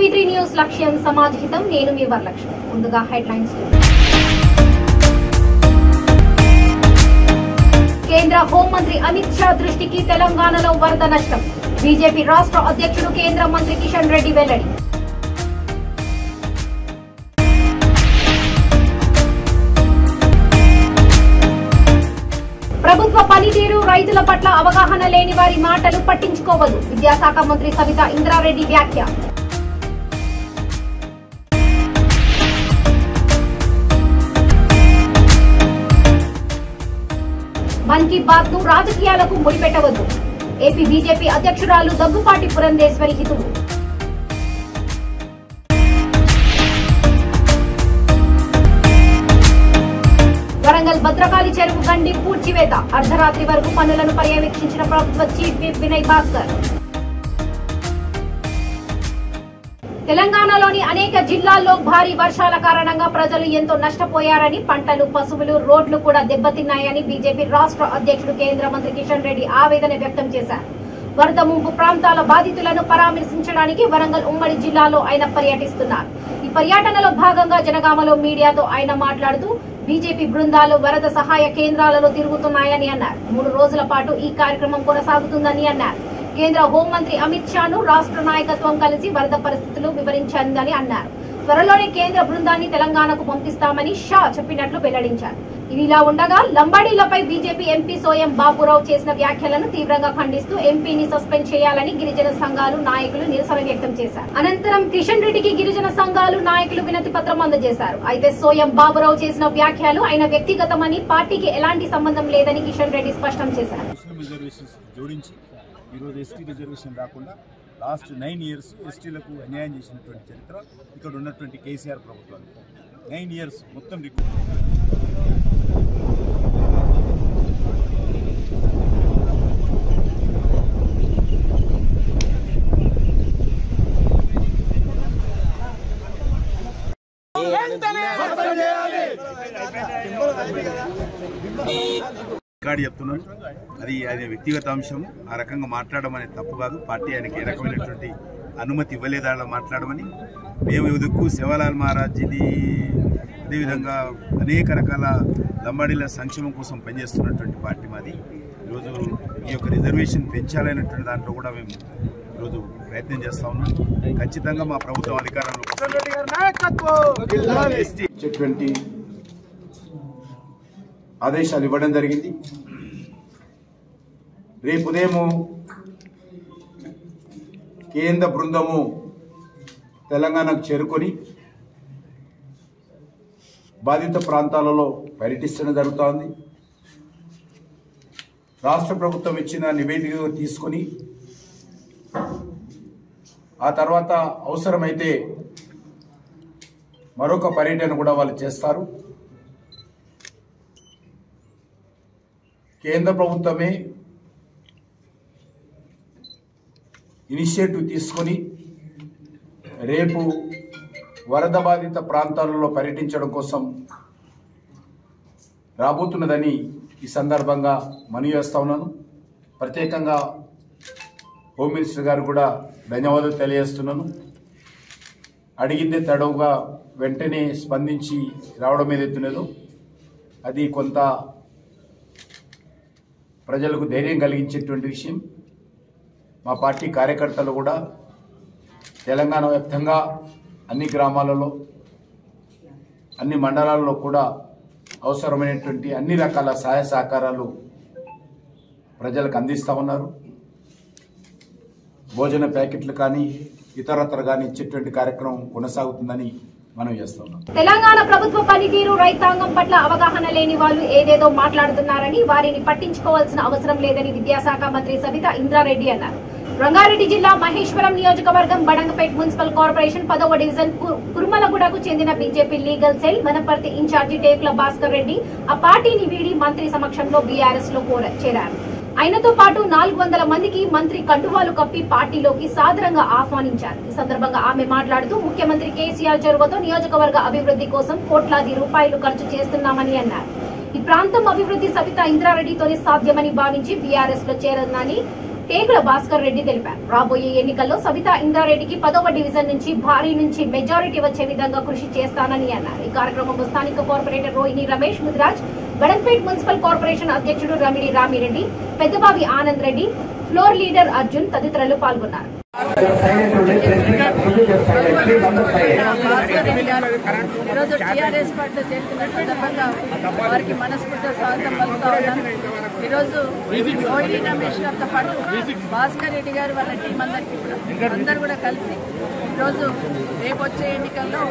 టీవీ3 news లక్ష్యం సమాజహితం. నేను మీ వరలక్ష్మి. ముందుగా హెడ్లైన్స్. కేంద్ర హోంమంత్రి అమిత్ షా దృష్టికి తెలంగాణలో వరద నష్టం. బీజేపీ రాష్ట్ర అధ్యక్షుడు కేంద్ర మంత్రి కిషన్ రెడ్డి వెల్లడి. ప్రభుత్వ పనితీరు, రైతుల పట్ల అవగాహన లేని వారి మాటలు పట్టించుకోవద్దు. విద్యాశాఖ మంత్రి సబితా ఇంద్రారెడ్డి వ్యాఖ్య. మన్ కీ బాత్ ను రాజకీయాలకు ముడిపెట్టవద్దు. ఏపీ బీజేపీ అధ్యక్షురాలు దగ్గుపాటి పురంధేశ్వరి హితువు. వరంగల్ భద్రకాళి చెరువు గండి పూడ్చివేత. అర్ధరాత్రి వరకు పనులను పర్యవేక్షించిన ప్రభుత్వ చీఫ్ విప్ వినయ్ భాస్కర్. తెలంగాణలోని అనేక జిల్లాల్లో భారీ వర్షాల కారణంగా ప్రజలు ఎంతో నష్టపోయారని, పంటలు, పశువులు, రోడ్లు కూడా దెబ్బతిన్నాయని బీజేపీ రాష్ట్ర అధ్యక్షుడు కేంద్ర మంత్రి కిషన్ రెడ్డి ఆవేదన వ్యక్తం చేశారు. వరద ముంపు ప్రాంతాల బాధితులను పరామర్శించడానికి వరంగల్ ఉమ్మడి జిల్లాలో ఆయన పర్యటిస్తున్నారు. ఈ పర్యటనలో భాగంగా జనగామలో మీడియాతో ఆయన మాట్లాడుతూ బీజేపీ బృందాలు వరద సహాయ కేంద్రాలలో తిరుగుతున్నాయని అన్నారు. 3 రోజుల పాటు ఈ కార్యక్రమం కొనసాగుతుందని అన్నారు. కేంద్ర హోంమంత్రి అమిత్ షాను రాష్ట్ర నాయకత్వం కలిసి వరద పరిస్థితులు వివరించిందని అన్నారు. త్వరలోనే కేంద్ర బృందాన్ని తెలంగాణకు పంపిస్తామని షా చెప్పినట్లు వెల్లడించారు. ఇదిలా ఉండగా లంబాడీలపై బీజేపీ ఎంపీ సోయం బాబురావు చేసిన వ్యాఖ్యలను తీవ్రంగా ఖండిస్తూ ఎంపీని సస్పెండ్ చేయాలని గిరిజన సంఘాలు నాయకులు నిరసన వ్యక్తం చేశారు. అనంతరం కిషన్ రెడ్డికి గిరిజన సంఘాలు నాయకులు వినతి పత్రం అందజేశారు. అయితే సోయం బాబురావు చేసిన వ్యాఖ్యలు ఆయన వ్యక్తిగతమని, పార్టీకి ఎలాంటి సంబంధం లేదని కిషన్ రెడ్డి స్పష్టం చేశారు. ఈరోజు ఎస్టీ రిజర్వేషన్ రాకుండా లాస్ట్ 9 years ఎస్టీలకు అన్యాయం చేసినటువంటి చరిత్ర ఇక్కడ ఉన్నటువంటి కేసీఆర్ ప్రభుత్వాలు. 9 years మొత్తం చెప్తున్నాను. అది వ్యక్తిగత అంశం. ఆ రకంగా మాట్లాడడం అనేది తప్పు కాదు. పార్టీ ఆయనకి ఏ రకమైనటువంటి అనుమతి ఇవ్వలేదు అలా మాట్లాడమని. మేము ఎదుకు శివలాల్ మహారాజ్ది, అదేవిధంగా అనేక రకాల లంబాడీల సంక్షేమం కోసం పనిచేస్తున్నటువంటి పార్టీ మాది. ఈరోజు ఈ యొక్క రిజర్వేషన్ పెంచాలనేటువంటి దాంట్లో కూడా మేము ఈరోజు ప్రయత్నం చేస్తా ఉన్నాం. ఖచ్చితంగా మా ప్రభుత్వం అధికారంలో ఆదేశాలు ఇవ్వడం జరిగింది. రేపు ఉదయము కేంద్ర బృందము తెలంగాణకు చేరుకొని బాధిత ప్రాంతాలలో పర్యటిస్తడం జరుగుతోంది. రాష్ట్ర ప్రభుత్వం ఇచ్చిన నివేదిక తీసుకొని ఆ తర్వాత అవసరమైతే మరొక పర్యటన కూడా వాళ్ళు చేస్తారు. కేంద్ర ప్రభుత్వమే ఇనిషియేటివ్ తీసుకొని రేపు వరద బాధిత ప్రాంతాలలో పర్యటించడం కోసం రాబోతున్నదని ఈ సందర్భంగా మనవి చేస్తా ఉన్నాను. ప్రత్యేకంగా హోమ్ మినిస్టర్ గారు కూడా ధన్యవాదాలు తెలియజేస్తున్నాను. అడిగిందే తడవుగా వెంటనే స్పందించి రావడం ఏదైతున్నదో అది కొంత ప్రజలకు ధైర్యం కలిగించేటువంటి విషయం. మా పార్టీ కార్యకర్తలు కూడా తెలంగాణ వ్యాప్తంగా అన్ని గ్రామాలలో, అన్ని మండలాల్లో కూడా అవసరమైనటువంటి అన్ని రకాల సహాయ సహకారాలు ప్రజలకు అందిస్తూ ఉన్నారు. భోజన ప్యాకెట్లు కానీ ఇతరత్ర కానీ ఇచ్చేటువంటి కార్యక్రమం కొనసాగుతుందని మనం చేస్తున్నాం. తెలంగాణ ప్రభుత్వ పనితీరు, రైతాంగం పట్ల అవగాహన లేని వాళ్ళు ఏదేదో మాట్లాడుతున్నారని, వారిని పట్టించుకోవాల్సిన అవసరం లేదని విద్యాశాఖ మంత్రి సబితా ఇంద్రారెడ్డి అన్నారు. రంగారెడ్డి జిల్లా మహేశ్వరం నియోజకవర్గం బడంగపేట్ మున్సిపల్ కార్పొరేషన్ 10వ డివిజన్ కుర్మలగూడకు చెందిన BJP legal cell Wanaparthy incharge Tekula Bhaskar Reddy ఆ పార్టీని వీడి మంత్రి సమక్షంలో బీఆర్ఎస్ లో చేరారు. ఆయనతో పాటు 400 మందికి మంత్రి కండువాలు కప్పి పార్టీలోకి సాదరంగా ఆహ్వానించారు. ఈ సందర్భంగా ఆమె మాట్లాడుతూ ముఖ్యమంత్రి కేసీఆర్ చొరవతో నియోజకవర్గ అభివృద్ధి కోసం కోట్లాది రూపాయలు ఖర్చు చేస్తున్నామని అన్నారు. ఈ ప్రాంతం అభివృద్ధి సబితా ఇంద్రారెడ్డితోనే సాధ్యమని భావించి బీఆర్ఎస్ లో చేరదని టేకుల భాస్కర్ రెడ్డి తెలిపారు. రాబోయే ఎన్నికల్లో సబితా ఇంద్రారెడ్డికి 10వ డివిజన్ నుంచి భారీ నుంచి మెజారిటీ వచ్చే విధంగా కృషి చేస్తానని అన్నారు. ఈ కార్యక్రమంలో స్థానిక corporator Rohini Ramesh Mudiraj, Badangpet municipal corporation అధ్యక్షుడు రమిడి రామిరెడ్డి, పెద్దబావి ఆనంద్ రెడ్డి, ఫ్లోర్ లీడర్ అర్జున్ తదితరులు పాల్గొన్నారు. ఈరోజు టీఆర్ఎస్ పార్టీలో చేరుతున్న సందర్భంగా వారికి మనస్ఫూర్తిగా స్వాగతం పలుకుతా ఉన్నాను. ఈరోజు రోహిణి రమేష్ గారితో పాటు భాస్కర్ రెడ్డి గారు వాళ్ళ టీం అందరూ కూడా కలిసి ఈరోజు రేపు వచ్చే ఎన్నికల్లో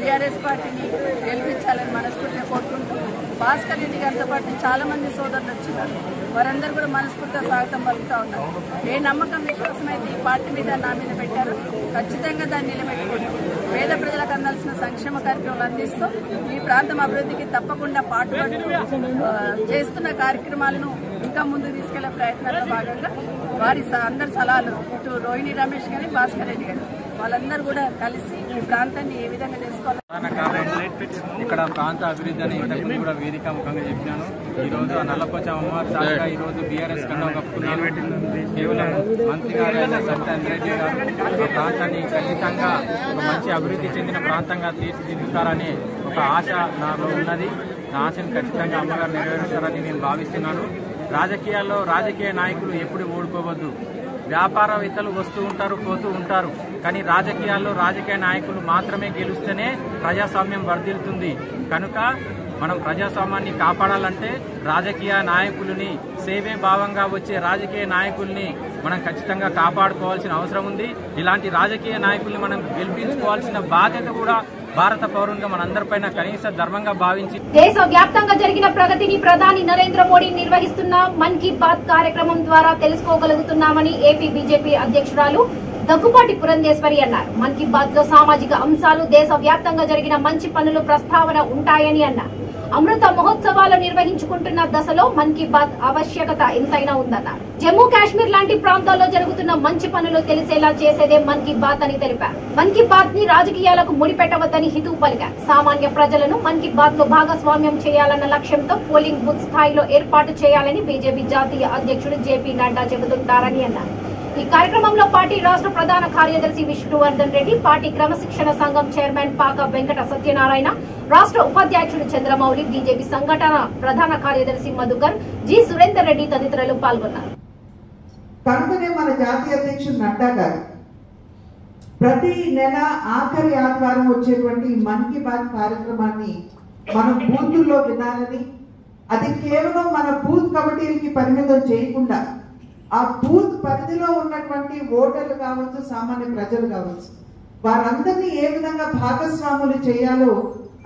టీఆర్ఎస్ పార్టీని గెలిపించాలని మనస్ఫూర్తిగా కోరుకుంటూ భాస్కర్ రెడ్డి గారితో పాటు చాలా మంది సోదరులు వచ్చినారు. వారందరూ కూడా మనస్ఫూర్తిగా స్వాగతం పలుకుతా ఉన్నారు. ఏ నమ్మకం విశ్వాసం అయితే ఈ పార్టీ మీద నా మీద పెట్టారో ఖచ్చితంగా దాన్ని నిలబెట్టుకుంటూ పేద ప్రజలకు అందాల్సిన సంక్షేమ కార్యక్రమాలు అందిస్తూ ఈ ప్రాంతం అభివృద్ధికి తప్పకుండా పాటుపడుతూ చేస్తున్న కార్యక్రమాలను ఇంకా ముందుకు తీసుకెళ్లే ప్రయత్నాల్లో భాగంగా వారి అందరి సలహాలు ఇటు రోహిణి రమేష్ గారి, భాస్కర్ రెడ్డి గారు వాళ్ళందరూ కూడా కలిసి ఈ ప్రాంతాన్ని ఏ విధంగా చేసుకోవాలి. ఇక్కడ ప్రాంత అభివృద్ధి అని ఇంతకుముందు కూడా వేదిక ముఖంగా చెప్పినాను. ఈరోజు నల్లపోచ అమ్మవారి సాగుగా ఈరోజు బీఆర్ఎస్ కన్నా కప్పుకున్నాను. కేవలం మంత్రి గారు సబితా ఇంద్రారెడ్డి గారు ఆ ప్రాంతాన్ని ఖచ్చితంగా ఒక మంచి అభివృద్ధి చెందిన ప్రాంతంగా తీర్చిదిద్దుతారనే ఒక ఆశ నాలో ఉన్నది. నా ఆశను ఖచ్చితంగా అమ్మగారు నెరవేరుస్తారని నేను భావిస్తున్నాను. రాజకీయాల్లో రాజకీయ నాయకులు ఎప్పుడు ఓడిపోవద్దు. వ్యాపారవేత్తలు వస్తూ ఉంటారు, పోతూ ఉంటారు. కానీ రాజకీయాల్లో రాజకీయ నాయకులు మాత్రమే గెలుస్తేనే ప్రజాస్వామ్యం వర్ధిల్లుతుంది. కనుక మనం ప్రజాస్వామ్యాన్ని కాపాడాలంటే రాజకీయ నాయకులని, సేవే భావంగా వచ్చే రాజకీయ నాయకుల్ని మనం ఖచ్చితంగా కాపాడుకోవాల్సిన అవసరం ఉంది. ఇలాంటి రాజకీయ నాయకుల్ని మనం గెలిపించుకోవాల్సిన బాధ్యత కూడా భారత పౌరునిగా మనందరిపైన కనీస ధర్మంగా భావించి దేశ వ్యాప్తంగా జరిగిన ప్రగతిని ప్రధాని నరేంద్ర మోడీ నిర్వహిస్తున్న మన్ కీ బాత్ కార్యక్రమం ద్వారా తెలుసుకోగలుగుతున్నామని ఏపీ బీజేపీ అధ్యక్షురాలు దగ్గుపాటి పురంధేశ్వరి అన్నారు. మన్ కీ బాత్ లో సామాజిక అంశాలు, దేశ వ్యాప్తంగా జరిగిన మంచి పనులు ప్రస్తావన ఉంటాయని అన్నారు. అమృత మహోత్సవాలు నిర్వహించుకుంటున్న దశలో మన్ కీ బాత్ ఆవశ్యకత ఎంతైనా ఉందన్నారు. జమ్మూ కాశ్మీర్ లాంటి ప్రాంతాల్లో జరుగుతున్న మంచి పనులు తెలిసేలా చేసేదే మన్ కీ బాత్ అని తెలిపారు. మన్ కీ బాత్ ని రాజకీయాలకు ముడిపెట్టవద్దని హితవు పలికారు. సామాన్య ప్రజలను మన్ కీ బాత్ లో భాగస్వామ్యం చేయాలన్న లక్ష్యంతో పోలింగ్ బూత్ స్థాయిలో ఏర్పాటు చేయాలని బీజేపీ జాతీయ అధ్యక్షుడు జేపీ నడ్డా చెబుతుంటారని అన్నారు. ఈ కార్యక్రమంలో పార్టీ రాష్ట్ర ప్రధాన కార్యదర్శి విష్ణువర్ధన్ రెడ్డి, పార్టీ క్రమశిక్షణ సంఘం చైర్మన్ పాక వెంకట సత్యనారాయణ, రాష్ట్ర ఉపాధ్యక్షుడు చంద్రమౌళి, బీజేపీ సంఘటన ప్రధాన కార్యదర్శి మధుకర్, జి సురేందర్ రెడ్డి తదితరులు పాల్గొన్నారు. కనుకనే మన జాతీయ అధ్యక్షుడు నడ్డా గారు ప్రతి నెల ఆఖరి ఆదివారం వచ్చేటువంటి మన్ కీ బాత్ కార్యక్రమాన్ని మనం బూతుల్లో వినాలని, అది కేవలం మన బూత్ కమిటీలకి పరిమితం చేయకుండా ఆ బూత్ పరిధిలో ఉన్నటువంటి ఓటర్లు కావచ్చు, సామాన్య ప్రజలు కావచ్చు, వారందరినీ ఏ విధంగా భాగస్వాములు చేయాలో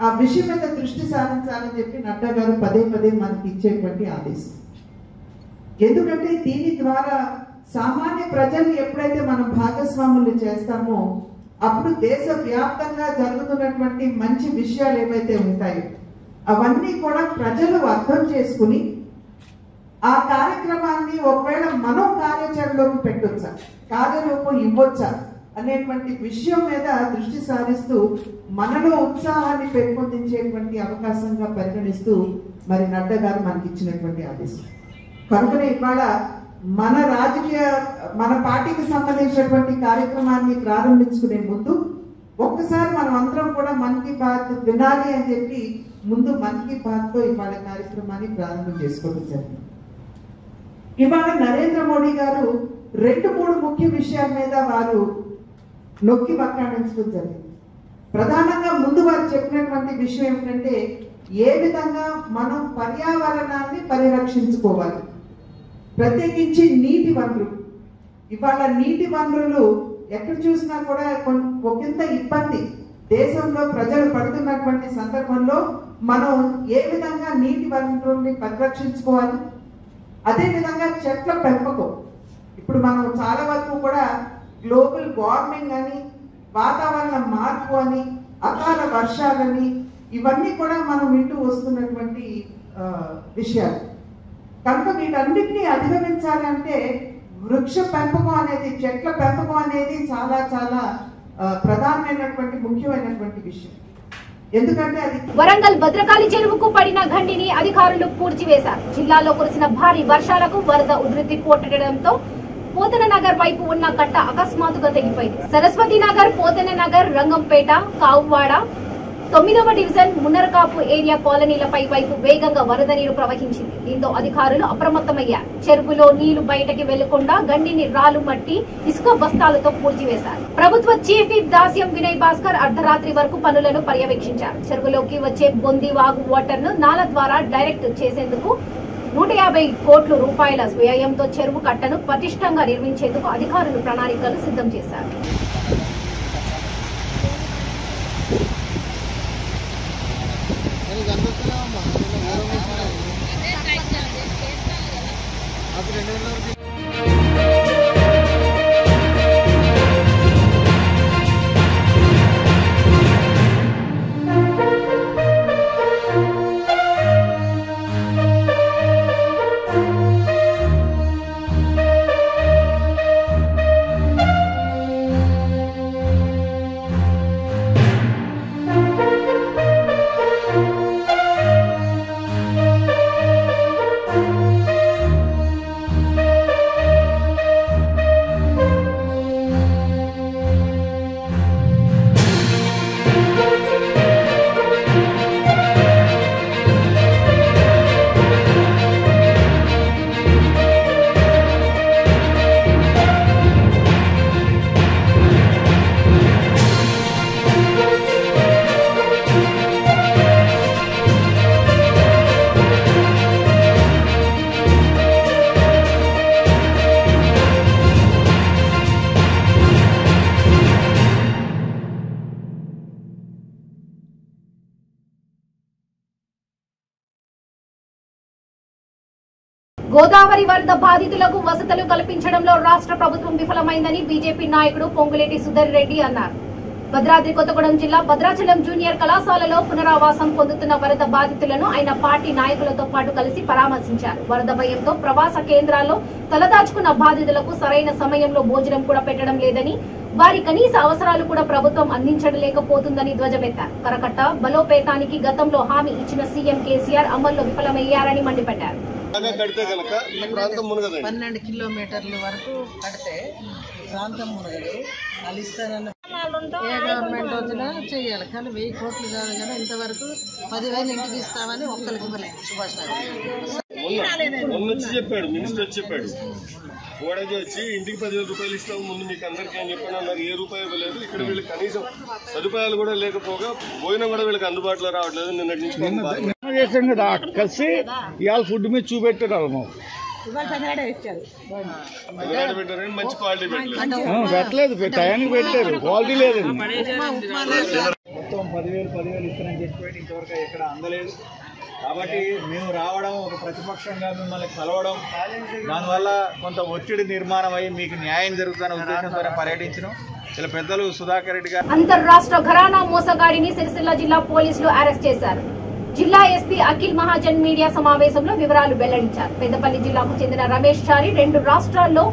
ఆ విషయం మీద దృష్టి సారించాలని చెప్పి నడ్డా గారు పదే పదే మనకి ఇచ్చేటువంటి ఆదేశం. ఎందుకంటే దీని ద్వారా సామాన్య ప్రజల్ని ఎప్పుడైతే మనం భాగస్వాములు చేస్తామో అప్పుడు దేశ వ్యాప్తంగా జరుగుతున్నటువంటి మంచి విషయాలు ఏవైతే ఉంటాయో అవన్నీ కూడా ప్రజలు అర్థం చేసుకుని ఆ కార్యక్రమాన్ని ఒకవేళ మనం కార్యాచరణలోకి పెట్టొచ్చా, కార్యరూపం ఇవ్వొచ్చా అనేటువంటి విషయం మీద దృష్టి సారిస్తూ మనలో ఉత్సాహాన్ని పెంపొందించేటువంటి అవకాశంగా పరిగణిస్తూ మరి నడ్డా గారు మనకి ఇచ్చినటువంటి ఆదేశం. కనుకనే ఇవాళ మన పార్టీకి సంబంధించినటువంటి కార్యక్రమాన్ని ప్రారంభించుకునే ముందు ఒక్కసారి మనం అందరం కూడా మన్ కీ బాత్ వినాలి అని చెప్పి ముందు మన్ కీ బాత్ తో ఇవాళ కార్యక్రమాన్ని ప్రారంభం చేసుకోవడం జరిగింది. ఇవాళ నరేంద్ర మోడీ గారు 2-3 ముఖ్య విషయాల మీద వారు నొక్కి వక్కాడించడం జరిగింది. ప్రధానంగా ముందు వారు చెప్పినటువంటి విషయం ఏమిటంటే ఏ విధంగా మనం పర్యావరణాన్ని పరిరక్షించుకోవాలి, ప్రత్యేకించి నీటి వనరులు. ఇవాళ నీటి వనరులు ఎక్కడ చూసినా కూడా ఒకంత ఇబ్బంది దేశంలో ప్రజలు పడుతున్నటువంటి సందర్భంలో మనం ఏ విధంగా నీటి వనరుల్ని పరిరక్షించుకోవాలి, అదే విధంగా చెట్ల పెంపకం. ఇప్పుడు మనం చాలా వరకు కూడా గ్లోబల్ వార్మింగ్ అని, వాతావరణ మార్పు అని, అకాల వర్షాలని ఇవన్నీ కూడా మనం వింటూ వస్తున్నటువంటి విషయాలు. కనుక వీటన్నిటినీ అధిగమించాలి అంటే వృక్ష పెంపకం అనేది, చెట్ల పెంపకం అనేది చాలా చాలా ప్రధానమైనటువంటి ముఖ్యమైనటువంటి విషయం. ఎందుకంటే అది వరంగల్ భద్రకాళి చెరువుకు పడిన గండిని అధికారులు పూడ్చివేశారు. జిల్లాలో కురిసిన భారీ వర్షాలకు వరద ఉధృతి పోటెత్తడంతో పోతన నగర్ వైపు ఉన్న కట్ట అకస్మాత్తుగా తెగిపోయింది. సరస్వతి నగర్, పోతన నగర్, రంగంపేట, కావువాడ, 9వ డివిజన్ మున్నరకాపు ఏరియా కాలనీలపై వైపు వేగంగా వరద నీరు ప్రవహించింది. దీంతో అధికారులు అప్రమత్తమయ్యారు. చెరువులో నీళ్లు బయటకి వెళ్లకుండా గండిని రాళ్లు మట్టి, ఇసుక బస్తాలతో పూడ్చివేశారు. ప్రభుత్వ చీఫ్ విప్ దాస్యం వినయ్ భాస్కర్ అర్ధరాత్రి వరకు పనులను పర్యవేక్షించారు. చెరువులోకి వచ్చే బొంది వాగు వాటర్ ను నాల ద్వారా డైరెక్ట్ చేసేందుకు 150 కోట్ల రూపాయల వ్యయంతో చెరువు కట్టను పటిష్టంగా నిర్మించేందుకు అధికారులు ప్రణాళికలు సిద్ధం చేశారు. గోదావరి వరద బాధితులకు వసతులు కల్పించడంలో రాష్ట్ర ప్రభుత్వం విఫలమైందని బీజేపీ నాయకుడు పొంగులేటి సుధీర్ రెడ్డి అన్నారు. భద్రాద్రి కొత్తగూడెం జిల్లా భద్రాచలం జూనియర్ కళాశాలలో పునరావాసం పొందుతున్న వరద బాధితులను ఆయన పార్టీ నాయకులతో పాటు కలిసి పరామర్శించారు. వరద భయంతో ప్రవాస కేంద్రాల్లో తలదాచుకున్న బాధితులకు సరైన సమయంలో భోజనం కూడా పెట్టడం లేదని, వారి కనీస అవసరాలు కూడా ప్రభుత్వం అందించలేకపోతుందని ధ్వజమెత్తారు. కరకట్ట బలోపేతానికి గతంలో హామీ ఇచ్చిన సీఎం కేసీఆర్ అమల్లో విఫలమయ్యారని మండిపడ్డారు. 12 కిలోమీటర్ల వరకు కడితే ప్రాంతం మునగదు. వాళ్ళు ఇస్తారన్న ఏ గవర్నమెంట్ వచ్చినా చెయ్యాలి, కానీ 1000 కోట్లు కాదు కదా. ఇంతవరకు 10,000 ఇంటికి ఇస్తామని ఒక్కరికి ఇవ్వలేదు. సుభాష్ వచ్చి చెప్పాడు, మినిస్టర్ వచ్చి చెప్పాడు, గోడకి వచ్చి ఇంటికి 10,000 రూపాయలు ఇస్తాము ముందు మీకు అందరికీ అని చెప్పాను అన్నారు. ఏ రూపాయి ఇవ్వలేదు. ఇక్కడ వీళ్ళకి కనీసం సదుపాయాలు కూడా లేకపోగా భోజనం కూడా వీళ్ళకి అందుబాటులో రావట్లేదు. నిన్నటి నుంచి చేసాం కదా కలిసి ఇవాళ ఫుడ్ మీద చూపెట్టారు. పెట్టారని మంచి క్వాలిటీ పెట్టలేదు, టయానికి పెట్టారు, క్వాలిటీ లేదండి. మొత్తం 10,000 ఇస్తారని చెప్పి ఇంతవరకు ఎక్కడ అందలేదు. కాబట్టి మేము రావడం, ఒక ప్రతిపక్షంగా మిమ్మల్ని కలవడం, దానివల్ల కొంత ఒత్తిడి నిర్మాణం అయ్యి మీకు న్యాయం జరుగుతున్న ఉద్దేశంతో పర్యటించడం. ఇలా పెద్దలు సుధాకర్ రెడ్డి గారు అంతర్రాష్ట్ర ఘరానా మోసగాడిని సిరిసిల్ల జిల్లా పోలీసులు అరెస్ట్ చేశారు. జిల్లా ఎస్పీ అఖిల్ మహాజన్ మీడియా సమావేశంలో వివరాలు వెల్లడించారు. పెద్దపల్లి జిల్లాకు చెందిన రమేష్ చారి 2 రాష్ట్రాల్లో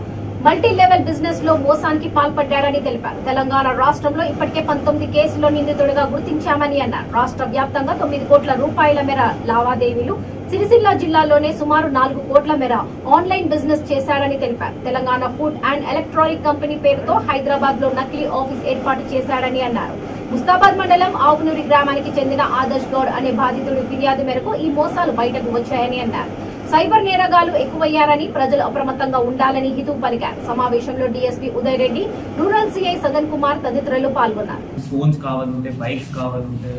మల్టీ లెవెల్ బిజినెస్ లో మోసానికి పాల్పడ్డాడని తెలిపారు. తెలంగాణ రాష్ట్రంలో ఇప్పటికే 19 కేసుల్లో నిందితుడిగా గుర్తించామని అన్నారు. రాష్ట్ర వ్యాప్తంగా 9 కోట్ల రూపాయల మేర లావాదేవీలు, సిరిసిల్ల జిల్లాలోనే సుమారు 4 కోట్ల మేర ఆన్లైన్ బిజినెస్ చేశాడని తెలిపారు. Telangana food and electronic company పేరుతో హైదరాబాద్ లో నకిలీ ఆఫీస్ ఏర్పాటు చేశాడని అన్నారు. ముస్తాబాద్ మండలం ఆవునూరి గ్రామానికి చెందిన ఆదర్శ్ గౌడ్ అనే బాధితుడి ఫిర్యాదు మేరకు ఈ మోసాలు బయటకు వచ్చాయని అన్నారు. సైబర్ నేరగాలు ఎక్కువయ్యారని, ప్రజలు అప్రమత్తంగా ఉండాలని హితవు పలికారు. సమావేశంలో DSP Uday Reddy, rural CI Sadan Kumar తదితరులు పాల్గొన్నారు. ఫోన్స్ కావాలంటే, బైక్స్ కావాలంటే,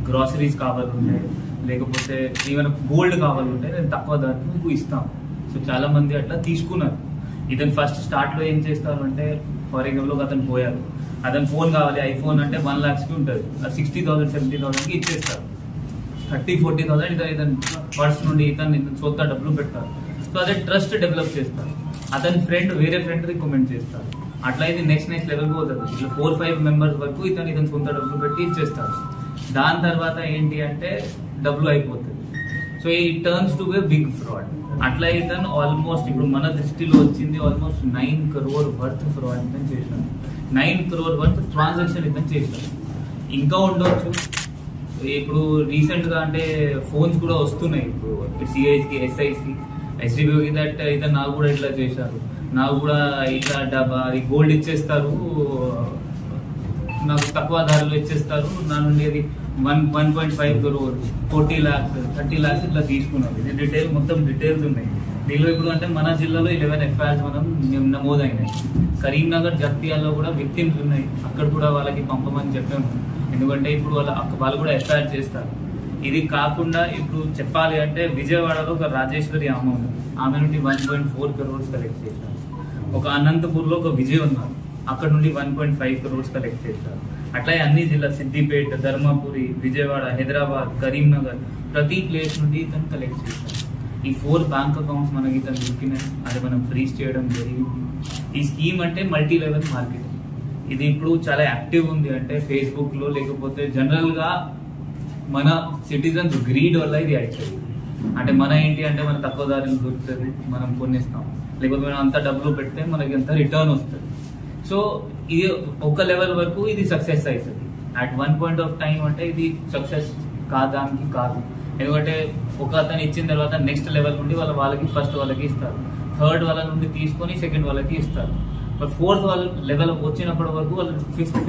గ్రాసరీస్ కావాలంటే, లేకపోతే ఏమైనా గోల్డ్ కావాలంటే నేను తక్కువ ధరకు మీకు ఇస్తాం. సో చాలా మంది అట్లా తీసుకున్నారు. ఇతను ఫస్ట్ స్టార్ట్ లో ఏం చేస్తారు అంటే, ఫర్ ఎగ్జాంపుల్ అతను పోయారు, అతను ఫోన్ కావాలి, ఐఫోన్ అంటే 1 lakhs కి ఉంటుంది, 60,000 70,000 కి ఇచ్చేస్తారు. 30-40,000 ఇతను పర్స్ నుండి ఇతను సొంత డబ్బులు పెడతారు. సో అదే ట్రస్ట్ డెవలప్ చేస్తారు. అతని ఫ్రెండ్ వేరే ఫ్రెండ్ రికమెండ్ చేస్తారు. అట్లా ఇది నెక్స్ట్ లెవెల్ పోతుంది. ఇట్లా 4-5 మెంబర్స్ వరకు ఇతను సొంత డబ్బులు పెట్టి ఇచ్చేస్తారు. దాని తర్వాత ఏంటి అంటే డబ్బులు అయిపోతుంది. సో ఈ turns to be big fraud. అట్లా ఇతను ఆల్మోస్ట్ ఇప్పుడు మన దృష్టిలో వచ్చింది ఆల్మోస్ట్ 9 crore వర్త్ ఫ్రాడ్ ఇతను చేశాను. 9 crore వర్త్ ట్రాన్సాక్షన్ ఇతను చేశాను. ఇంకా ఉండొచ్చు. ఇప్పుడు రీసెంట్ గా అంటే ఫోన్స్ కూడా వస్తున్నాయి. ఇప్పుడు సిఐస్కి, ఎస్ఐస్కి, ఎస్డిబికి దట్ ఇతను నాకు కూడా ఇట్లా చేశారు. నాకు కూడా ఇట్లా అది గోల్డ్ ఇచ్చేస్తారు, నాకు తక్కువ ధరలో ఇచ్చేస్తారు, నా నుండి అది 1.5 crore 40 lakhs 30 lakhs ఇట్లా తీసుకున్నారు. ఇది డీటెయిల్ మొత్తం డీటెయిల్స్ ఉన్నాయి దీనిలో. ఇప్పుడు అంటే మన జిల్లాలో 11 FIRs మనం నమోదైనాయి. కరీంనగర్ జగిత్యాలలో కూడా విక్టిమ్స్ ఉన్నాయి, అక్కడ కూడా వాళ్ళకి పంపమని చెప్పాము. ఎందుకంటే ఇప్పుడు వాళ్ళు కూడా FIR చేస్తారు. ఇది కాకుండా ఇప్పుడు చెప్పాలి అంటే విజయవాడలో ఒక రాజేశ్వరి అమ్మ ఉంది, ఆమె నుండి 1.4 crores కలెక్ట్ చేశారు. ఒక అనంతపూర్లో ఒక విజయ్ ఉన్నారు, అక్కడ నుండి 1.5 crores కలెక్ట్ చేశారు. అట్లా అన్ని జిల్లా సిద్దిపేట, ధర్మపురి, విజయవాడ, హైదరాబాద్, కరీంనగర్ ప్రతి ప్లేస్ నుండి ఇతను కలెక్ట్ చేశారు. ఈ 4 బ్యాంక్ అకౌంట్స్ మనకి ఇతను దొరికినాయి, అది మనం ఫ్రీజ్ చేయడం జరిగింది. ఈ స్కీమ్ అంటే మల్టీ లెవెల్ మార్కెటింగ్. ఇది ఇప్పుడు చాలా యాక్టివ్ ఉంది. అంటే ఫేస్బుక్ లో లేకపోతే జనరల్ గా మన సిటిజన్స్ గ్రీడ్ వల్ల ఇది యాక్చువల్లీ అంటే మన ఏంటి అంటే మన తక్కువ ధరలు దొరుకుతుంది, మనం కొనేస్తాం, లేకపోతే మనం అంత డబ్బులు పెడితే మనకి ఎంత రిటర్న్ వస్తుంది. సో ఇది ఒక లెవెల్ వరకు ఇది సక్సెస్ అవుతుంది. At one point of time అంటే ఇది సక్సెస్ కాదానికి కాదు. ఎందుకంటే ఒక అతను ఇచ్చిన తర్వాత నెక్స్ట్ లెవెల్ నుండి వాళ్ళకి ఫస్ట్ వాళ్ళకి ఇస్తారు, థర్డ్ వాళ్ళ నుండి తీసుకొని సెకండ్ వాళ్ళకి ఇస్తారు. బట్ ఫోర్త్ వాళ్ళ లెవెల్ వచ్చినప్పటి వరకు వాళ్ళు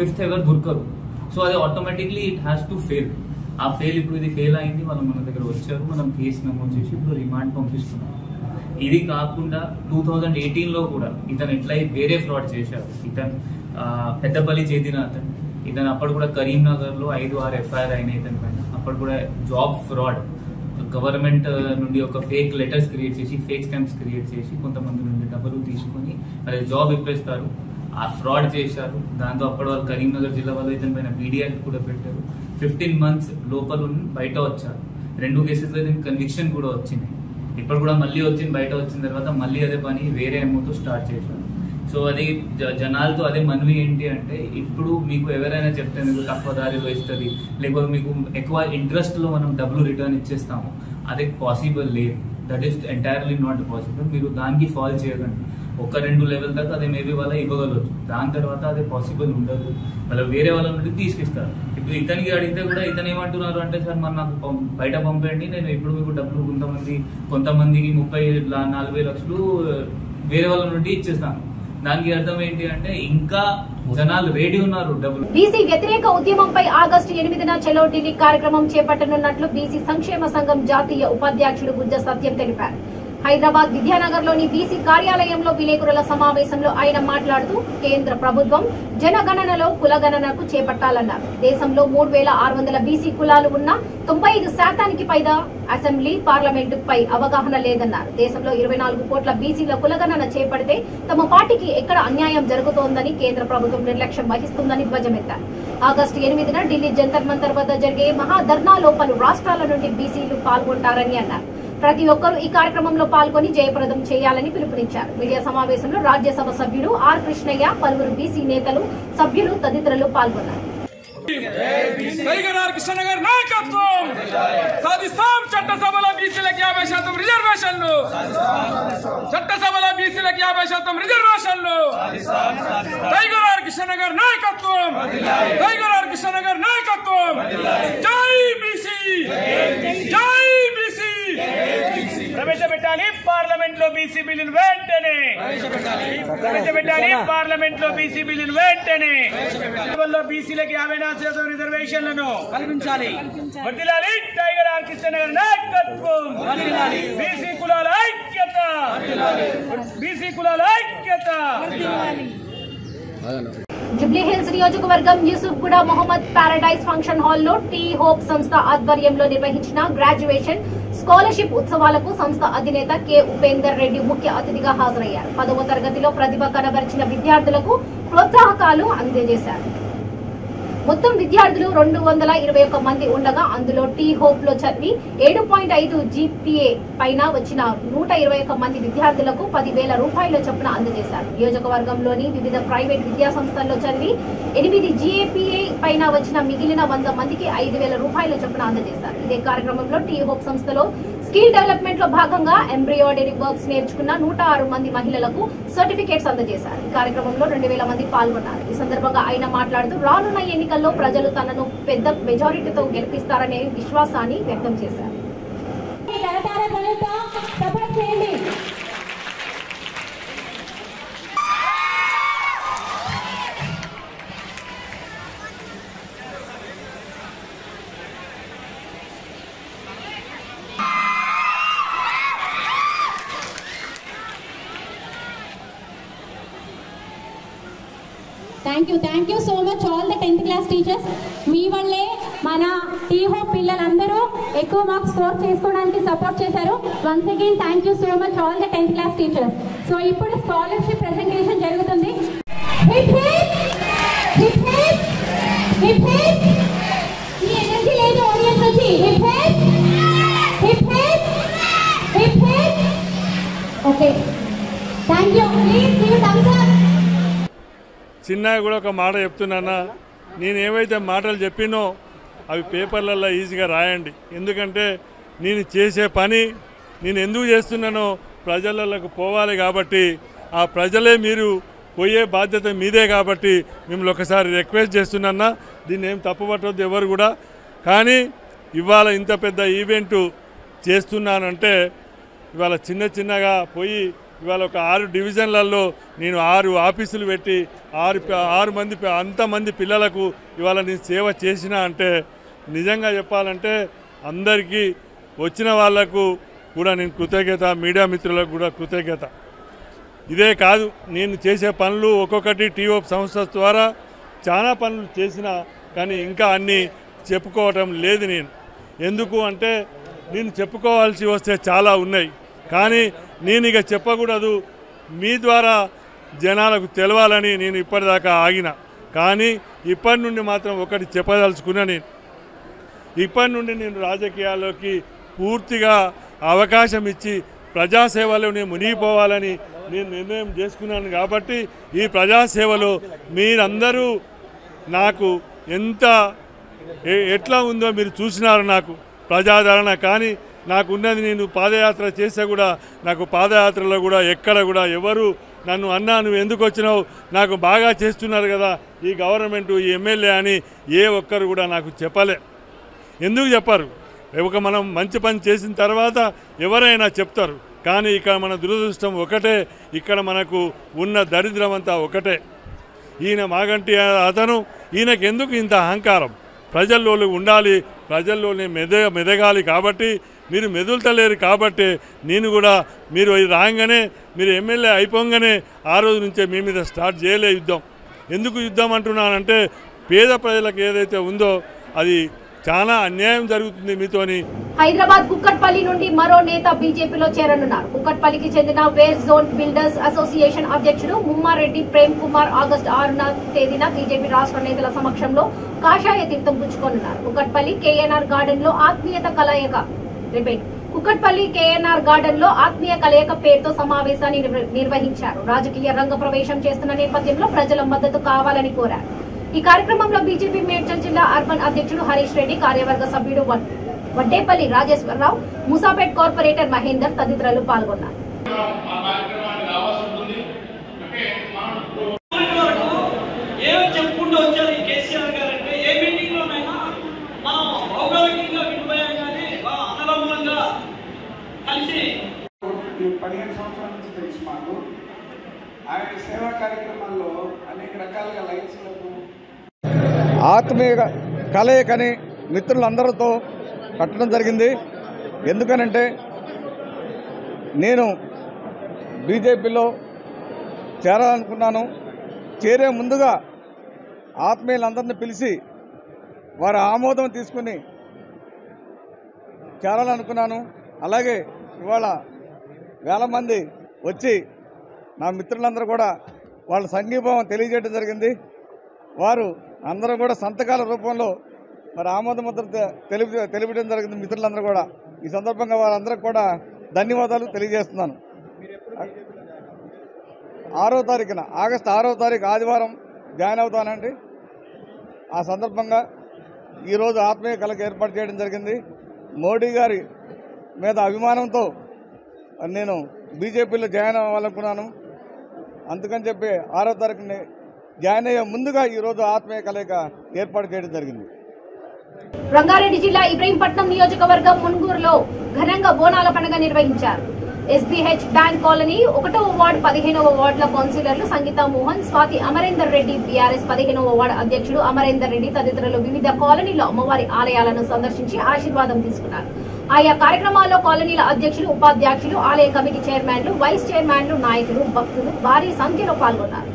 ఫిఫ్త్ ఎవరు దొరకరు. సో అది automatically it has to fail. ఆ ఫెయిల్ ఇప్పుడు ఇది ఫెయిల్ అయింది, వాళ్ళు మన దగ్గర వచ్చారు, మనం కేసు నమోదు చేసి ఇప్పుడు రిమాండ్ పంపిస్తున్నాం. ఇది కాకుండా 2018లో కూడా ఇతను ఎట్లా వేరే ఫ్రాడ్ చేశారు. ఇతను పెద్దపల్లి చెందిన ఇతను అప్పుడు కూడా కరీంనగర్ లో 5-6 FIR అయినాయి ఇతని పైన. అప్పుడు కూడా జాబ్ ఫ్రాడ్, గవర్నమెంట్ నుండి ఒక ఫేక్ లెటర్స్ క్రియేట్ చేసి ఫేక్ స్టాంప్స్ క్రియేట్ చేసి కొంతమంది నుండి డబ్బులు తీసుకొని అది జాబ్ ఇప్పేస్తారు. ఆ ఫ్రాడ్ చేశారు. దాంతో అప్పుడు వాళ్ళు కరీంనగర్ జిల్లా వాళ్ళు ఇతని పైన PDI కూడా పెట్టారు. 15 months లోపల బయట వచ్చారు. 2 కేసెస్లో దీనికి కన్విక్షన్ కూడా వచ్చింది. ఇప్పుడు కూడా మళ్ళీ వచ్చింది, బయట వచ్చిన తర్వాత మళ్ళీ అదే పని వేరే అమౌంట్ స్టార్ట్ చేశారు. సో అది జనాలతో అదే మనవి ఏంటి అంటే ఇప్పుడు మీకు ఎవరైనా చెప్తే మీకు తక్కువ దారిలో ఇస్తుంది, లేకపోతే మీకు ఎక్కువ ఇంట్రెస్ట్ లో మనం డబ్బులు రిటర్న్ ఇచ్చేస్తాము, అది పాసిబుల్ లేదు. That is entirely not possible. మీరు దానికి ఫాల్ చేయకండి. 1-2 లెవెల్ దాకా అదే మేబీ వాళ్ళ ఇవ్వగలవచ్చు, దాని తర్వాత అదే పాసిబుల్ ఉండదు. వాళ్ళ వేరే వాళ్ళ నుండి తీసుకిస్తారు. ఇప్పుడు ఇతనికి అడిగితే కూడా ఇతను ఏమంటున్నారు అంటే సార్ మరి నాకు బయట పంపండి, నేను ఇప్పుడు మీకు డబ్బులు కొంతమందికి 30-40 లక్షలు వేరే వాళ్ళ నుండి ఇచ్చేస్తాను. దానికి అర్థం ఏంటి అంటే ఇంకా జనాలు రెడీ ఉన్నారు డబ్బులు. బీసీ వ్యతిరేక ఉద్యమంపై ఆగస్టు 8న చలో ఢిల్లీ కార్యక్రమం చేపట్టనున్నట్లు బీసీ సంక్షేమ సంఘం జాతీయ ఉపాధ్యక్షుడు గుజ్జ సత్యం తెలిపారు. హైదరాబాద్ విద్యానగర్ లోని బీసీ కార్యాలయంలో విలేకరుల సమావేశంలో ఆయన మాట్లాడుతూ కేంద్ర ప్రభుత్వం జనగణనలో కులగణనకు చేపట్టాలన్నారు. దేశంలో 3600 బీసీ కులాలు ఉన్నా 95% పైగా అసెంబ్లీ పార్లమెంటుపై అవగాహన లేదన్నారు. దేశంలో 24 కోట్ల బీసీల కులగణన చేపడితే తమ పార్టీకి ఎక్కడ అన్యాయం జరుగుతోందని కేంద్ర ప్రభుత్వం నిర్లక్ష్యం వహిస్తుందని ధ్వజమెత్తారు. ఆగస్టు 8న ఢిల్లీ జంతర్ మంతర్ వద్ద జరిగే మహాధర్నాలో పలు రాష్ట్రాల నుండి బీసీలు పాల్గొంటారని అన్నారు. ప్రతి ఒక్కరూ ఈ కార్యక్రమంలో పాల్గొని జయప్రదం చేయాలని పిలుపునిచ్చారు. మీడియా సమావేశంలో రాజ్యసభ సభ్యుడు ఆర్ కృష్ణయ్య, పలువురు బీసీ నేతలు, సభ్యులు తదితరులు పాల్గొన్నారు. కృష్ణనగర్ నాయకత్వం సాధిస్తాం. చట్టసభలో బీసీలకు 50% రిజర్వేషన్లు, చట్టసభలో బీసీలకు 50% రిజర్వేషన్లు. టైగర్ కృష్ణనగర్ నాయకత్వం, టైగర్ కృష్ణనగర్ నాయకత్వం. జై బీసీ, జై బీసీ. ప్రవేశపెట్టాలి పార్లమెంట్ లో బీసీ బిల్లును వెంటనే, ప్రవేశపెట్టాలి పార్లమెంట్ లో బీసీ బిల్లును వెంటనే. బీసీలకి 50% రిజర్వేషన్లను కల్పించాలి. వర్ధిల్లాలి టైగర్ కృష్ణనగర్ నాయకత్వం. బీసీ కులాల ఐక్యత, బీసీ కులాల ఐక్యత. జూబ్లీహిల్స్ నియోజకవర్గం యూసుఫ్గూడ మొహమ్మద్ పారడైజ్ ఫంక్షన్ హాల్లో టీ హోప్ సంస్థ ఆధ్వర్యంలో నిర్వహించిన గ్రాడ్యుయేషన్ స్కాలర్షిప్ ఉత్సవాలకు సంస్థ అధినేత కె ఉపేందర్ రెడ్డి ముఖ్య అతిథిగా హాజరయ్యారు. 10వ తరగతిలో ప్రతిభ కనబరిచిన విద్యార్థులకు ప్రోత్సాహకాలు అందజేశారు. మొత్తం విద్యార్థులు 221 మంది ఉండగా అందులో టీ హోప్ లో చదివి 7.5 GPA పైన వచ్చిన 121 మంది విద్యార్థులకు 10,000 రూపాయల చొప్పున అందజేశారు. నియోజకవర్గంలోని వివిధ ప్రైవేట్ విద్యా సంస్థల్లో చదివి 8 GPA పైన వచ్చిన మిగిలిన 100 మందికి 5,000 రూపాయల చొప్పున అందజేశారు. ఇదే కార్యక్రమంలో టీ హోప్ సంస్థలో స్కిల్ డెవలప్మెంట్ లో భాగంగా ఎంబ్రాయిడరీ వర్క్స్ నేర్చుకున్న 106 మంది మహిళలకు సర్టిఫికేట్స్ అందజేశారు. ఈ కార్యక్రమంలో 2,000 మంది పాల్గొన్నారు. ఈ సందర్భంగా ఆయన మాట్లాడుతూ రానున్న ఎన్నికల్లో ప్రజలు తనను పెద్ద మెజారిటీతో గెలిపిస్తారనే విశ్వాసాన్ని వ్యక్తం చేశారు. Thank you so much all the 10th class teachers. మీ వల్లే మన టీ హోప్ పిల్లలందరూ ఎక్కువ మార్క్స్ స్కోర్ చేసుకోవడానికి సపోర్ట్ చేశారు. Once again thank you so much all the 10th class teachers. So ఇప్పుడు స్కాలర్షిప్ ప్రెజెంటేషన్ జరుగుతుంది. Hip hip hip hip hip hip. ఈ ఎనర్జీ లేదు ఆడియన్స్ వచ్చి hip hip hip hip hip hip. Okay thank you. Please give thumbs up. చిన్నగా కూడా ఒక మాట చెప్తున్నానా, నేను ఏవైతే మాటలు చెప్పినో అవి పేపర్లలో ఈజీగా రాయండి. ఎందుకంటే నేను చేసే పని నేను ఎందుకు చేస్తున్నానో ప్రజలకు పోవాలి కాబట్టి ఆ ప్రజలే మీరు పోయే బాధ్యత మీదే కాబట్టి మిమ్మల్ని ఒకసారి రిక్వెస్ట్ చేస్తున్నా. దీన్ని ఏం తప్పుపట్టవద్దు ఎవరు కూడా. కానీ ఇవాళ ఇంత పెద్ద ఈవెంటు చేస్తున్నానంటే ఇవాళ చిన్నగా పోయి ఇవాళ ఒక 6 డివిజన్లలో నేను 6 ఆఫీసులు పెట్టి 6 మంది అంతమంది పిల్లలకు ఇవాళ నేను సేవ చేసిన అంటే నిజంగా చెప్పాలంటే అందరికీ వచ్చిన వాళ్లకు కూడా నేను కృతజ్ఞత, మీడియా మిత్రులకు కూడా కృతజ్ఞత. ఇదే కాదు నేను చేసే పనులు ఒక్కొక్కటి టీఓప్ సంస్థ ద్వారా చాలా పనులు చేసిన కానీ ఇంకా అన్నీ చెప్పుకోవటం లేదు. నేను ఎందుకు అంటే నేను చెప్పుకోవాల్సి వస్తే చాలా ఉన్నాయి కానీ నేను ఇక చెప్పకూడదు. మీ ద్వారా జనాలకు తెలవాలని నేను ఇప్పటిదాకా ఆగిన. కానీ ఇప్పటి నుండి మాత్రం ఒకటి చెప్పదలుచుకున్నా. నేను ఇప్పటి నుండి నేను రాజకీయాల్లోకి పూర్తిగా అవకాశం ఇచ్చి ప్రజాసేవలో నేను మునిగిపోవాలని నేను నిర్ణయం చేసుకున్నాను. కాబట్టి ఈ ప్రజాసేవలో మీరందరూ నాకు ఎట్లా ఉందో మీరు చూసినారు. నాకు ప్రజాదరణ కానీ నాకున్నది నేను పాదయాత్ర చేస్తే కూడా నాకు పాదయాత్రలో కూడా ఎక్కడ కూడా ఎవరు నన్ను అన్నా నువ్వు ఎందుకు వచ్చినావు, నాకు బాగా చేస్తున్నారు కదా ఈ గవర్నమెంట్ ఈ ఎమ్మెల్యే అని ఏ ఒక్కరు కూడా నాకు చెప్పలే. ఎందుకు చెప్పారు? మనం మంచి పని చేసిన తర్వాత ఎవరైనా చెప్తారు. కానీ ఇక్కడ మన దురదృష్టం ఒకటే, ఇక్కడ మనకు ఉన్న దరిద్రం అంతా ఒకటే. ఈయన మాగంటి అతను ఈయనకు ఎందుకు ఇంత అహంకారం? ప్రజల్లో ఉండాలి, ప్రజల్లోనే మెదగాలి. కాబట్టి మీరు మెదులుతలేరు. కాబట్టి నేను కూడా మీరు రాగానే మీరు ఎమ్మెల్యే అయిపోగానే ఆ రోజు నుంచే మీ మీద స్టార్ట్ చేయలే యుద్ధం. ఎందుకు యుద్ధం అంటున్నానంటే పేద ప్రజలకు ఏదైతే ఉందో అది చాలా అన్యాయం జరుగుతుంది మీతోని. హైదరాబాద్ కుక్కట్పల్లి నుండి మరో నేత బీజేపీలో చేరనున్నారు. కుక్కట్పల్లికి చెందిన వేర్ జోన్ బిల్డర్స్ అసోసియేషన్ అధ్యక్షుడు ముమ్మారెడ్డి ప్రేమ్ కుమార్ ఆగస్టు 6వ తేదీన బీజేపీ రాష్ట్ర నేతల సమక్షంలో కాషాయ తీర్థం పుచ్చుకోనున్నారు. కుక్కట్పల్లి కేఎన్ఆర్ గార్డెన్ లో ఆత్మీయ కలయిక పేరుతో సమావేశాన్ని నిర్వహించారు. రాజకీయ రంగ ప్రవేశం చేస్తున్న నేపథ్యంలో ప్రజల మద్దతు కావాలని కోరారు. ఈ కార్యక్రమంలో బీజేపీ మేడ్చల్ జిల్లా అర్బన్ అధ్యక్షుడు హరీష్ రెడ్డి, కార్యవర్గ సభ్యుడు వడ్డేపల్లి రాజేశ్వరరావు, ముసాపేట్ కార్పొరేటర్ మహేందర్ తదితరులు పాల్గొన్నారు. ఆయన సేవా కార్యక్రమాల్లో అనేక రకాలుగా లైన్స్లకు ఆత్మీయ కలయికని మిత్రులందరితో కట్టడం జరిగింది. ఎందుకనంటే నేను బీజేపీలో చేరాలనుకున్నాను. చేరే ముందుగా ఆత్మీయులందరినీ పిలిచి వారి ఆమోదం తీసుకుని చేరాలనుకున్నాను. అలాగే ఇవాళ వేల మంది వచ్చి నా మిత్రులందరూ కూడా వాళ్ళ సంఘీభావం తెలియజేయడం జరిగింది. వారు అందరూ కూడా సంతకాల రూపంలో మరి ఆమోద ముద్ర తెలియడం జరిగింది మిత్రులందరూ కూడా. ఈ సందర్భంగా వారందరికీ కూడా ధన్యవాదాలు తెలియజేస్తున్నాను. 6వ తారీఖున ఆగస్టు 6వ తారీఖు ఆదివారం జాయిన్ అవుతానండి. ఆ సందర్భంగా ఈరోజు ఆత్మీయ కళకు ఏర్పాటు చేయడం జరిగింది. మోడీ గారి మీద అభిమానంతో నేను బీజేపీలో జాయిన్ అవ్వాలనుకున్నాను. అందుకని చెప్పి 6వ తారీఖుని జాయిన్ అయ్యే ముందుగా ఈరోజు ఆత్మీయ కలయిక ఏర్పాటు చేయడం జరిగింది. రంగారెడ్డి జిల్లా ఇబ్రహీంపట్నం నియోజకవర్గం మున్గూరులో ఘనంగా బోనాల పండుగ నిర్వహించారు. ఎస్బీహెచ్ బ్యాంక్ కాలనీ 1వ వార్డు 15వ వార్డుల కౌన్సిలర్లు సంగీత మోహన్, స్వాతి, అమరేందర్ రెడ్డి, బీఆర్ఎస్ 15వ వార్డు అధ్యక్షుడు అమరేందర్ రెడ్డి తదితరులు వివిధ కాలనీలో అమ్మవారి ఆలయాలను సందర్శించి ఆశీర్వాదం తీసుకున్నారు. ఆయా కార్యక్రమాల్లో కాలనీల అధ్యక్షులు, ఉపాధ్యక్షులు, ఆలయ కమిటీ చైర్మన్లు, వైస్ చైర్మన్లు, నాయకులు, భక్తులు భారీ సంఖ్యలో పాల్గొన్నారు.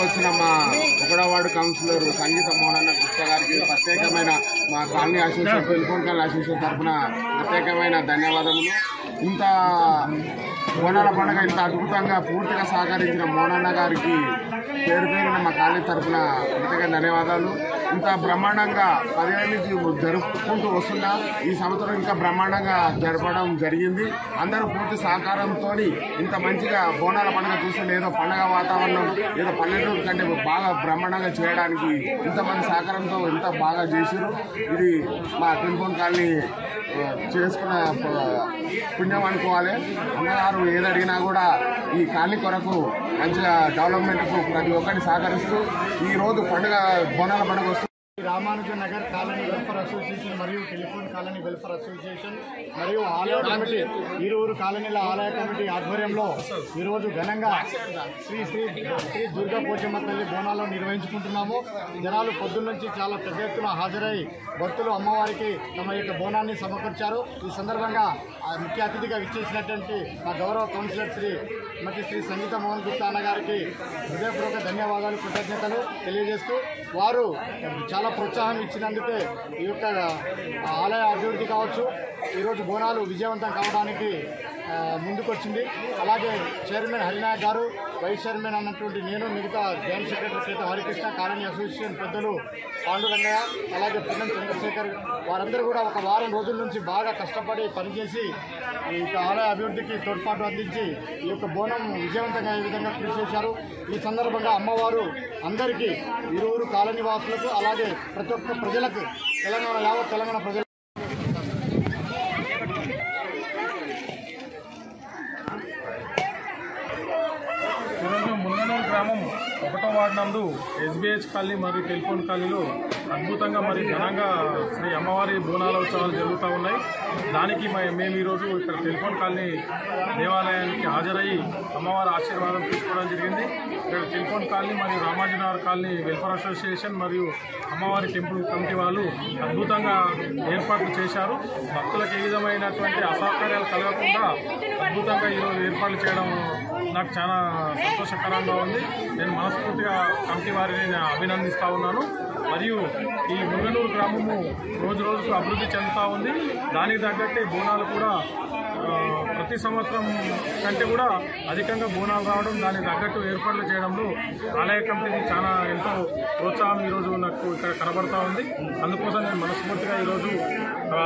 వచ్చిన మా 1వ వార్డు కౌన్సిలర్ సంగీత మోహనన్న గుప్తా గారికి ప్రత్యేకమైన మా colony association telephone colony association తరఫున ప్రత్యేకమైన ధన్యవాదములు. ఇంత బోనాల పండుగ ఇంత అద్భుతంగా పూర్తిగా సహకరించిన మోహనన్న గారికి పేరు పేరున మా కాలనీ తరఫున ప్రత్యేక ధన్యవాదాలు. ఇంత బ్రహ్మాండంగా 10 ఏళ్ళ నుంచి జరుపుకుంటూ వస్తున్నా ఈ సంవత్సరం ఇంకా బ్రహ్మాండంగా జరపడం జరిగింది. అందరూ పూర్తి సహకారంతో ఇంత మంచిగా బోనాల పండుగ చూస్తే ఏదో పండుగ వాతావరణం ఏదో పల్లెటూరు కంటే బాగా బ్రహ్మాండంగా చేయడానికి ఇంతమంది సహకారంతో ఎంత బాగా చేశారు. ఇది మా టెలిఫోన్ కాలనీ చేసుకున్న పుణ్యం అనుకోవాలి. అన్నగారు ఏదడిగినా కూడా ఈ కాలనీ కొరకు మంచిగా డెవలప్మెంట్కు ప్రతి ఒక్కరిని సహకరిస్తూ ఈరోజు పండుగ బోనాల పండుగ వస్తుంది. Ramanujan Nagar colony welfare association మరియు టెలిఫోన్ కాలనీ వెల్ఫేర్ అసోసియేషన్ మరియు ఆలయ కమిటీ ఇరువురు కాలనీల ఆలయ కమిటీ ఆధ్వర్యంలో ఈరోజు ఘనంగా శ్రీ శ్రీ శ్రీ దుర్గా పోచమ్మ తల్లి బోనాలు నిర్వహించుకుంటున్నాము. జనాలు పొద్దున్న నుంచి చాలా పెద్ద ఎత్తున హాజరై భక్తులు అమ్మవారికి తమ యొక్క బోనాన్ని సమకూర్చారు. ఈ సందర్భంగా ముఖ్య అతిథిగా విచ్చేసినటువంటి మా గౌరవ కౌన్సిలర్ శ్రీ సంగీత మోహన్ గుప్తా అన్న గారికి హృదయపూర్వక ధన్యవాదాలు కృతజ్ఞతలు తెలియజేస్తూ వారు చాలా ప్రోత్సాహం ఇచ్చినందుకే ఈ యొక్క ఆలయ అభివృద్ధి కావచ్చు ఈరోజు బోనాలు విజయవంతం కావడానికి ముందుకొచ్చింది. అలాగే చైర్మన్ హరినాయక్ గారు, వైస్ చైర్మన్ అన్నటువంటి నేను, మిగతా జాయింట్ సెక్రటరీ చేత హరికృష్ణ, కాలనీ అసోసియేషన్ పెద్దలు పాండురంగయ్య, అలాగే పున్నం చంద్రశేఖర్ వారందరూ కూడా ఒక వారం రోజుల నుంచి బాగా కష్టపడి పనిచేసి ఈ ఆలయ అభివృద్ధికి తోడ్పాటు అందించి ఈ యొక్క బోనం విజయవంతంగా ఈ విధంగా కృషి చేశారు. ఈ సందర్భంగా అమ్మవారు అందరికీ ఇరువురు కాలనీ వాసులకు అలాగే ప్రతి ఒక్క ప్రజలకు యావత్ తెలంగాణ ప్రజలు మున్ననూరు గ్రామం 1వ వార్డు నందు ఎస్బీహెచ్ కాలనీ మరియు టెలిఫోన్ కాలనీలో అద్భుతంగా మరి ఘనంగా శ్రీ అమ్మవారి బోనాల ఉత్సవాలు జరుగుతూ ఉన్నాయి. దానికి మేము ఈరోజు ఇక్కడ టెలిఫోన్ కాలనీ దేవాలయానికి హాజరయ్యి అమ్మవారి ఆశీర్వాదం తీసుకోవడం జరిగింది. ఇక్కడ టెలిఫోన్ కాలనీ మరియు రామాజనగర్ కాలనీ వెల్ఫేర్ అసోసియేషన్ మరియు అమ్మవారి టెంపుల్ కమిటీ వాళ్ళు అద్భుతంగా ఏర్పాట్లు చేశారు. భక్తులకు ఏ విధమైనటువంటి అసౌకర్యాలు కలగకుండా అద్భుతంగా ఈరోజు ఏర్పాట్లు చేయడం నాకు చాలా సంతోషకరంగా ఉంది. నేను మనస్ఫూర్తిగా కమిటీ వారిని అభినందిస్తూ ఉన్నాను. మరియు ఈ మున్ననూరు గ్రామము రోజు రోజుకు అభివృద్ధి చెందుతూ ఉంది. దానికి తగ్గట్టే బోనాలు కూడా ప్రతి సంవత్సరం కంటే కూడా అధికంగా బోనాలు రావడం, దానికి తగ్గట్టు ఏర్పాట్లు చేయడంలో ఆలయ కమిటీకి చాలా ఎంతో ప్రోత్సాహం ఈరోజు నాకు ఇక్కడ కనబడతా ఉంది. అందుకోసం నేను మనస్ఫూర్తిగా ఈరోజు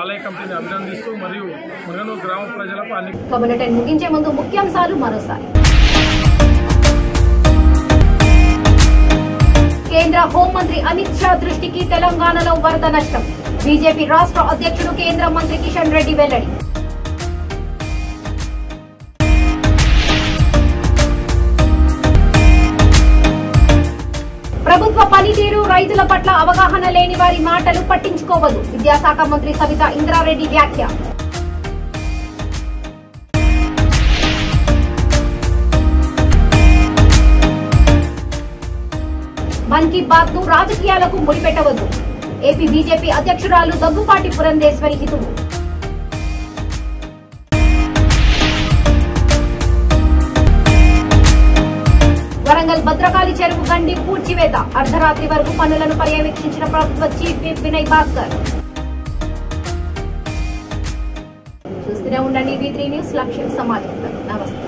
ఆలయ కమిటీని అభినందిస్తూ మరియు మున్ననూరు గ్రామ ప్రజలకు అన్ని ముగించే ముందు ముఖ్యాంశాలు మరోసారి. కేంద్ర హోంమంత్రి అమిత్ షా దృష్టికి తెలంగాణలో వరద నష్టం. బీజేపీ రాష్ట్ర అధ్యక్షుడు కేంద్ర మంత్రి కిషన్ రెడ్డి వెల్లడి. ప్రభుత్వ పనితీరు, రైతుల పట్ల అవగాహన లేని వారి మాటలు పట్టించుకోవద్దు. విద్యాశాఖ మంత్రి సవితా ఇంద్రారెడ్డి వ్యాఖ్య. మన్ కీ బాత్ ను రాజకీయాలకు ముడిపెట్టవద్దు. ఏపీ బీజేపీ అధ్యక్షురాలు దగ్గుపాటి పురంధేశ్వరి హితువు. వరంగల్ భద్రకాళి చెరువు గండి పూడ్చివేత. అర్ధరాత్రి వరకు పనులను పర్యవేక్షించిన ప్రభుత్వ చీఫ్ విప్ వినయ్ భాస్కర్. చూస్తూనే ఉండండి V3 న్యూస్, లక్ష్యం సమాజం. నమస్తే.